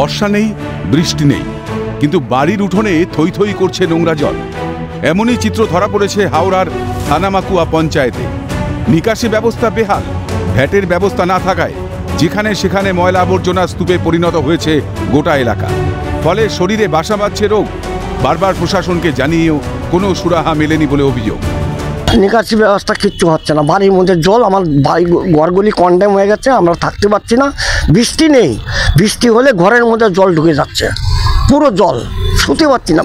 বর্ষা নেই, বৃষ্টি নেই, কিন্তু বাড়ির উঠোনে থই থই করছে নোংরা জল। এমনই চিত্র ধরা পড়েছে হাওড়ার থানামাকুয়া পঞ্চায়েতে। নিকাশি ব্যবস্থা বেহাল, ভ্যাটের ব্যবস্থা না থাকায় যেখানে সেখানে ময়লা আবর্জনা স্তূপে পরিণত হয়েছে গোটা এলাকা। ফলে শরীরে বাসা বাঁধছে রোগ। বারবার প্রশাসনকে জানিয়েও কোনো সুরাহা মেলেনি বলে অভিযোগ। নিকাশি ব্যবস্থা কিচ্ছু হচ্ছে না, বাড়ির মধ্যে জল, আমার বাড়ি ঘরগুলি কন্ডেম হয়ে গেছে, আমরা থাকতে পারছি না। বৃষ্টি নেই, বৃষ্টি হলে ঘরের মধ্যে জল ঢুকে যাচ্ছে, পুরো জল, শুতে পারছি না।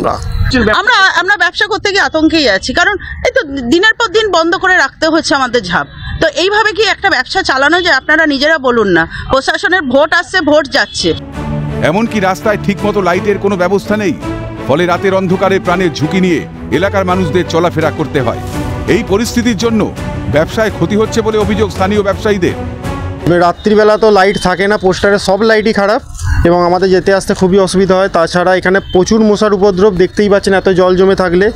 আমরা ব্যবসা করতে গিয়ে আতঙ্কেই আছি, কারণ এই তো দিনের পর দিন বন্ধ করে রাখতে হচ্ছে আমাদের ঝাঁপ। তো এইভাবে কি একটা ব্যবসা চালানো যায়? আপনারা নিজেরা বলুন না, প্রশাসনের ভোট আসছে, ভোট যাচ্ছে। এমনকি রাস্তায় ঠিকমতো লাইটের কোনো ব্যবস্থা নেই, ফলে রাতের অন্ধকারে প্রাণের ঝুঁকি নিয়ে এলাকার মানুষদের চলাফেরা করতে হয়। এই পরিস্থিতির জন্য ব্যবসায় ক্ষতি হচ্ছে বলে অভিযোগ স্থানীয় ব্যবসায়ীদের। রাত্রিবেলা তো লাইট থাকে না, পোস্টারে সব লাইটই খারাপ এবং আমাদের যেতে আসতে খুবই অসুবিধা হয়। তাছাড়া এখানে প্রচুর মশার উপদ্রব, দেখতেই পাচ্ছেন এত জল জমে থাকলে।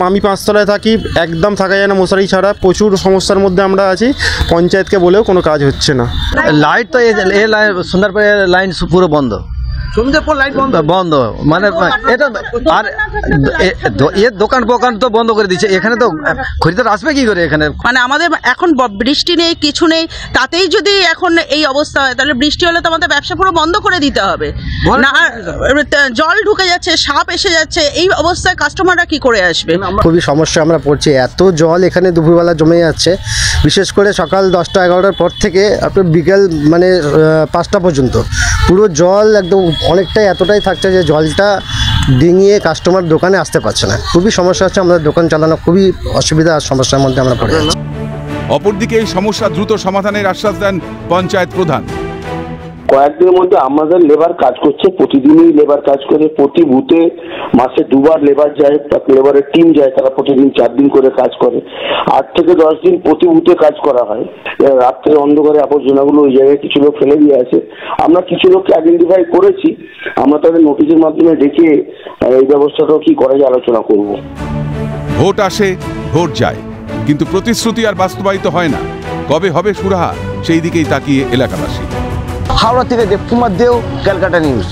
আমি 5তলায় থাকি, একদম থাকা যায় না মশারি ছাড়া, প্রচুর সমস্যার মধ্যে আমরা আছি। পঞ্চায়েতকে বলেও কোনো কাজ হচ্ছে না। লাইট তো সন্ধ্যার পরে লাইন পুরো বন্ধ, সন্ধ্যার পর লাইট বন্ধ, মানে এটা আর এর দোকান তো বন্ধ করে দিচ্ছে। এখানে তো খরিদ্দার আসবে কি করে? এখানে মানে আমাদের এখন বৃষ্টি নেই, কিছু নেই, তাতেই যদি এখন এই অবস্থা হয়, তাহলে বৃষ্টি হলে তো আমাদের ব্যবসা পুরো বন্ধ করে দিতে হবে না। জল ঢুকে যাচ্ছে, সাপ এসে যাচ্ছে, এই অবস্থায় কাস্টমাররা কি করে আসবে? খুবই সমস্যা আমরা পড়ছি, এত জল এখানে দুপুরবেলা জমে যাচ্ছে। বিশেষ করে সকাল 10টা-11টার পর থেকে আপনার বিকেল মানে 5টা পর্যন্ত পুরো জল একদম অনেকটাই এতটাই থাকছে যে জলটা ডিঙিয়ে কাস্টমার দোকানে আসতে পারছে না। খুবই সমস্যা হচ্ছে, আমাদের দোকান চালানো খুবই অসুবিধা আর সমস্যার মধ্যে আমরা পড়ে যাচ্ছি। অপরদিকে এই সমস্যা দ্রুত সমাধানের আশ্বাস দেন পঞ্চায়েত প্রধান। কয়েকদিনের মধ্যে আমাদের লেবার কাজ করছে, প্রতিদিনই লেবার কাজ করে। প্রতি বুথে মাসে 2বার লেবার যায়, লেবারের টিম যায়, তারা প্রতিদিন 4 দিন করে কাজ করে। 8 থেকে 10 দিন প্রতি বুথে কাজ করা হয়। রাত্রে অন্ধকারে আবর্জনাগুলো ওই জায়গায় কিছু লোক ফেলে দিয়ে আছে। আমরা কিছু লোককে আইডেন্টিফাই করেছি, আমরা তাদের নোটিশের মাধ্যমে ডেকে এই ব্যবস্থাটাও কি করা যায় আলোচনা করব। ভোট আসে, ভোট যায়, কিন্তু প্রতিশ্রুতি আর বাস্তবায়িত হয় না। কবে হবে সুরাহা, সেই দিকেই তাকিয়ে এলাকাবাসী। হাওড়া থেকে দেবকুমার দেও, ক্যালকাটা নিউজ।